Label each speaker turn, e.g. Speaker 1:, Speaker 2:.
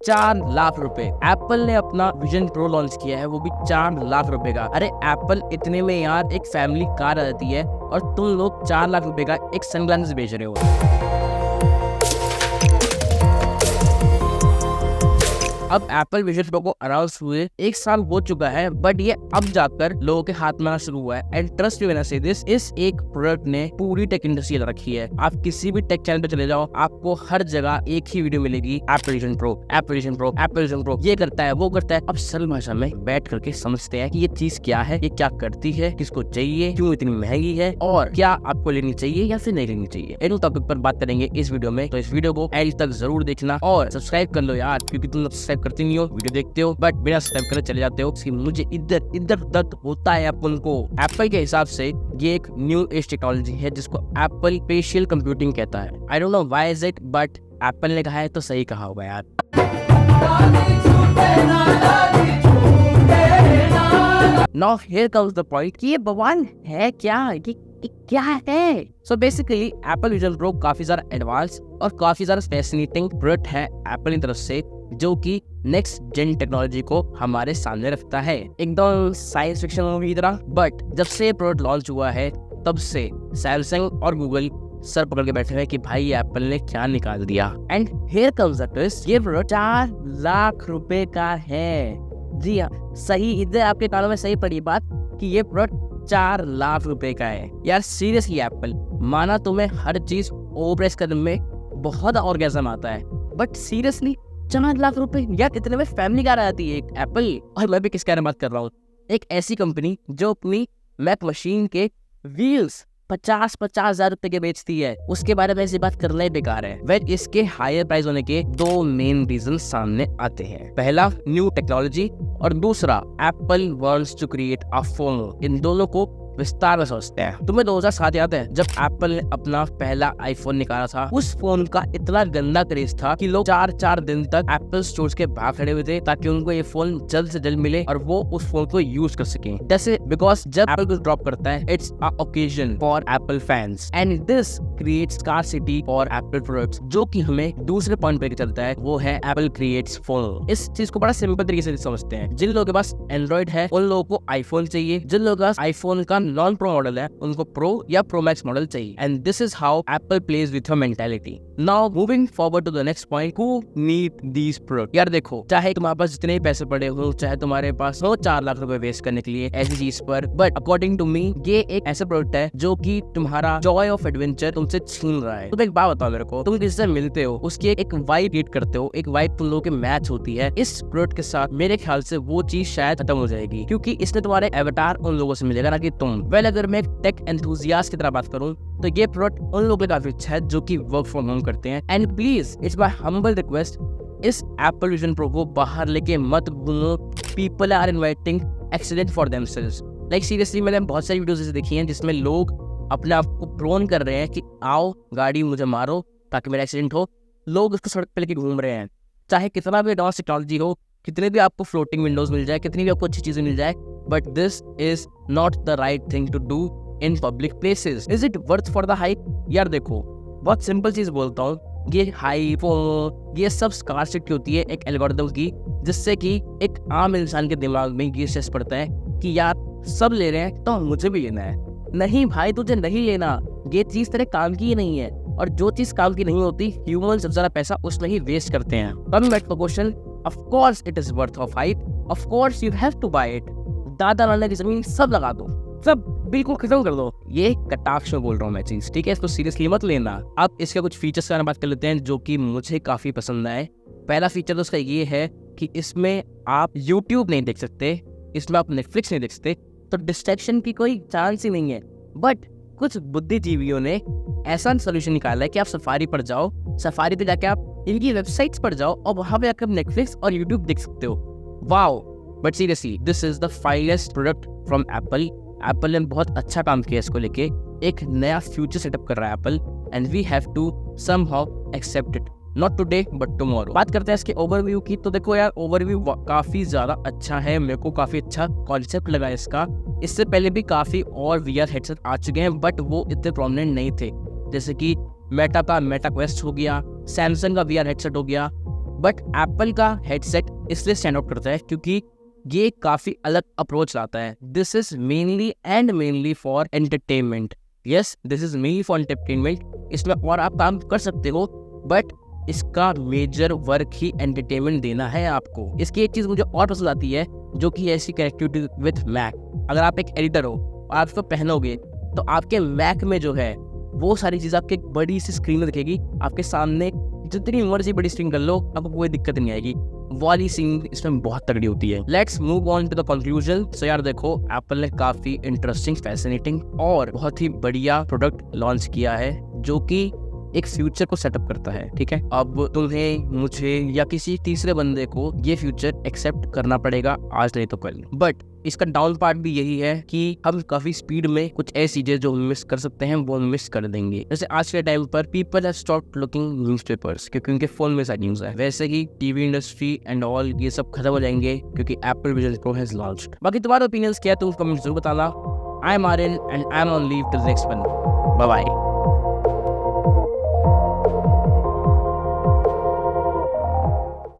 Speaker 1: 4 लाख रुपए। एप्पल ने अपना विजन प्रो लॉन्च किया है, वो भी 4 लाख रुपए का। अरे एप्पल इतने में यार एक फैमिली कार आ जाती है और तुम लोग 4 लाख रुपए का एक सनग्लासेस बेच रहे हो। अब एप्पल विजन प्रो को अनाउंस हुए 1 साल हो चुका है, बट ये अब जाकर लोगों के हाथ में आना शुरू हुआ है। And trust me when I से दिस, इस एक प्रोडक्ट ने पूरी टेक इंडस्ट्री हिला रखी है। आप किसी भी टेक चैनल पे चले जाओ, आपको हर जगह एक ही वीडियो मिलेगी, Apple Vision pro, Apple Vision pro, Apple Vision pro, ये करता है, वो करता है। अब सरल भाषा में बैठ करके समझते हैं कि ये चीज क्या है, ये क्या करती है, किसको चाहिए, क्यों इतनी महंगी है और क्या आपको लेनी चाहिए या फिर नहीं लेनी चाहिए। इन टॉपिक पर बात करेंगे इस वीडियो में, तो इस वीडियो को एंड तक जरूर देखना और सब्सक्राइब कर लो यार, क्योंकि तुम सब्सक्राइब करते नहीं हो, वीडियो देखते हो बट बिना सब्सक्राइब करे चले जाते हो। मुझे इधर दर्द होता है अपन को। एप्पल के हिसाब से ये एक न्यू एज टेक्नोलॉजी है जिसको एप्पल स्पेशियल कंप्यूटिंग कहता है। I don't know why is it, but Apple ने कहा है तो सही कहा होगा यार। Now here comes the point कि ये बवाल है क्या, ये क्या है। So basically Apple Vision pro काफी ज्यादा एडवांस और काफी ज्यादा फैसिनेटिंग प्रोडक्ट है एप्पल की तरफ से, जो कि नेक्स्ट जेन टेक्नोलॉजी को हमारे सामने रखता है, एकदम साइंस फिक्शन मूवी की तरह। बट जब से ये प्रोडक्ट लॉन्च हुआ है तब से सैमसंग और गूगल सर पकड़ के बैठे हुए कि भाई एप्पल ने क्या निकाल दिया। And here comes the twist, ये प्रोडक्ट 4 लाख रुपए का है। जी हाँ, सही, इधर आपके कानों में सही पड़ी बात कि ये प्रोडक्ट 4 लाख रुपए का है। यार सीरियसली एप्पल, माना तुम्हें हर चीज ओवरप्राइस करने में बहुत ऑर्गेजम आता है, बट सीरियसली 4 लाख रुपए यार, इतने में फैमिली कार आती है एक एप्पल। और मैं भी किस बारे में बात कर रहा हूँ, एक ऐसी कंपनी जो अपनी मैक मशीन के व्हील्स 50-50 हजार रुपए के बेचती है, उसके बारे में ऐसी बात करना ही बेकार है। वेल इसके हायर प्राइस होने के 2 मेन रीजन सामने आते हैं। पहला न्यू टेक्नोलॉजी और दूसरा Apple wants to create a phone. इन दोनों को विस्तार में सोचते हैं। तुम्हें 2007 याद है जब एप्पल ने अपना पहला आईफोन निकाला था? उस फोन का इतना गंदा क्रेज था कि लोग 4-4 दिन तक एप्पल स्टोर्स के बाहर खड़े हुए थे ताकि उनको ये फोन जल्द से जल्द मिले और वो उस फोन को यूज कर सकें। जैसे बिकॉज जब एप्पल कुछ ड्रॉप करता है, it's a occasion for Apple fans and this creates scarcity for Apple products, जो कि हमें दूसरे पॉइंट पे चलता है, वो है एप्पल क्रिएट्स फोन। इस चीज को बड़ा सिंपल तरीके से समझते हैं। जिन लोगों के पास एंड्रॉइड है उन लोगों को आईफोन चाहिए, जिन लोगों के पास आईफोन का नॉन प्रो मॉडल है उनको प्रो या प्रो मैक्स मॉडल चाहिए। And this is how Apple plays with your mentality. Now moving forward to the next point, who need these product. यार देखो, चाहे तुम्हारे पास जितने भी पैसे पड़े हो, चाहे तुम्हारे पास हो 4 लाख रुपए वेस्ट करने के लिए ऐसी चीज पर, बट अकॉर्डिंग टू मी ये एक ऐसा प्रोडक्ट है जो कि तुम्हारा जॉय ऑफ एडवेंचर तुमसे छीन रहा है। तुम एक बात बताओ मेरे को, तुम किससे मिलते हो उसकी एक वाइब क्रिएट करते हो, एक वाइब तुम लोगों के मैच होती है। इस प्रोडक्ट के साथ मेरे ख्याल से वो चीज शायद खत्म हो जाएगी, क्योंकि इसने तुम्हारे एवटार उन लोगों से मिलेगा ना कि तुम। वेल अगर मैं टेक एंथुसियास्ट की तरह बात करूं तो ये प्रोडक्ट उन लोगों के काफी अच्छा है जो कि वर्क फ्रॉम होम करते हैं। And please it's my humble request, इस एप्पल विजन प्रो को बाहर लेके मत घूमो। People are inviting accident for themselves. Like seriously मैंने बहुत सारी वीडियोस ऐसी देखी हैं जिसमें लोग अपने आप को प्रोन कर रहे हैं कि आओ गाड़ी मुझे मारो ताकि मेरा एक्सीडेंट हो। लोग उसको सड़क पे लेके घूम रहे हैं, चाहे कितना भी एडवांस टेक्नोलॉजी हो, कितने भी आपको फ्लोटिंग विंडोज मिल जाए, कितनी भी आपको अच्छी चीजें मिल जाए, but this is not the right thing to do in public places. Is it worth for the hype? यार देखो, बहुत सिंपल चीज बोलता हूँ, ये हाइप ये सब स्कार्सिटी होती है एक एल्गोरिथम की, जिससे कि एक आम इंसान के दिमाग में ये स्ट्रेस पड़ता है कि यार सब ले रहे हैं तो मुझे भी लेना है। नहीं भाई, तुझे नहीं लेना, ये चीज तेरे काम की ही नहीं है। और जो चीज काम की नहीं होती, ह्यूमन सबसे ज्यादा पैसा उसमें ही वेस्ट करते हैं। Coming back to question, of course it is worth of hype, of course you have to buy it. दादा नाना की जमीन सब लगा दो, सब बिल्कुल खत्म कर दो। ये कटाक्ष में बोल रहा हूँ मैं चीज, ठीक है, इसको सीरियसली मत लेना। अब इसके कुछ फीचर्स के बारे में बात कर लेते हैं जो कि मुझे काफी पसंद आए। पहला फीचर तो उसका ये है कि इसमें आप YouTube नहीं देख सकते, इसमें आप Netflix नहीं देख सकते, तो डिस्ट्रैक्शन की कोई चांस ही नहीं है। बट कुछ बुद्धिजीवियों ने ऐसा सोल्यूशन निकाला है कि आप सफारी पर जाओ, सफारी पे जाके आप इनकी वेबसाइट्स पर जाओ और वहां पे जाकर Netflix और YouTube देख सकते हो। Wow, but seriously this is the finest product from Apple. Apple ने बहुत अच्छा काम किया इसको लेके, एक नया फ्यूचर सेटअप कर रहा है Apple, and we have to somehow accept it, not today but tomorrow. बात करते हैं इसके ओवरव्यू की, तो देखो यार ओवरव्यू काफी ज्यादा अच्छा है, मेरे को काफी अच्छा कॉन्सेप्ट लगा इसका। इससे पहले भी काफी और VR हेडसेट आ चुके हैं, बट वो इतने प्रोमिनेंट नहीं थे, जैसे कि मेटा का मेटा क्वेस्ट हो गया, सैमसंग का VR हेडसेट हो गया, बट एप्पल का हेडसेट इसलिए स्टैंड आउट करता है क्योंकि ये काफी अलग अप्रोच लाता है। This is mainly for entertainment. Yes, this is mainly for entertainment. इसमें और आप काम कर सकते हो, बट इसका मेजर वर्क ही एंटरटेनमेंट देना है आपको। इसकी एक चीज मुझे और पसंद आती है, जो कि ऐसी कनेक्टिविटी विद मैक। अगर आप एक एडिटर हो और आप इसको पहनोगे तो आपके मैक में जो है वो सारी चीज़ आपके एक बड़ी सी स्क्रीन में दिखेगी। आपके सामने जितनी मर्जी बड़ी स्क्रीन कर लो, आपको कोई दिक्कत नहीं आएगी। वाली सीन इसमें बहुत तगड़ी होती है। Let's move on to the conclusion. So यार देखो, एप्पल ने काफी इंटरेस्टिंग, फैसिनेटिंग और बहुत ही बढ़िया प्रोडक्ट लॉन्च किया है, जो कि एक फ्यूचर को सेटअप करता है। ठीक है, अब तुम्हें, मुझे या किसी तीसरे बंदे को ये फ्यूचर एक्सेप्ट करना पड़ेगा, आज नहीं तो कल। बट इसका डाउन पार्ट भी यही है कि हम काफी स्पीड में कुछ ऐसी चीजें जो मिस कर सकते हैं वो मिस कर देंगे। जैसे आज के टाइम पर people have stopped looking newspapers क्योंकि उनके फोन में सारी न्यूज है। वैसे ही टीवी इंडस्ट्री एंड ऑल ये सब खत्म हो जाएंगे क्योंकि Apple Vision Pro has launched. बाकी तुम्हारे ओपिनियंस क्या है तुम कमेंट जरूर बताना। I am Aryan and I am on leave till next one. Bye bye.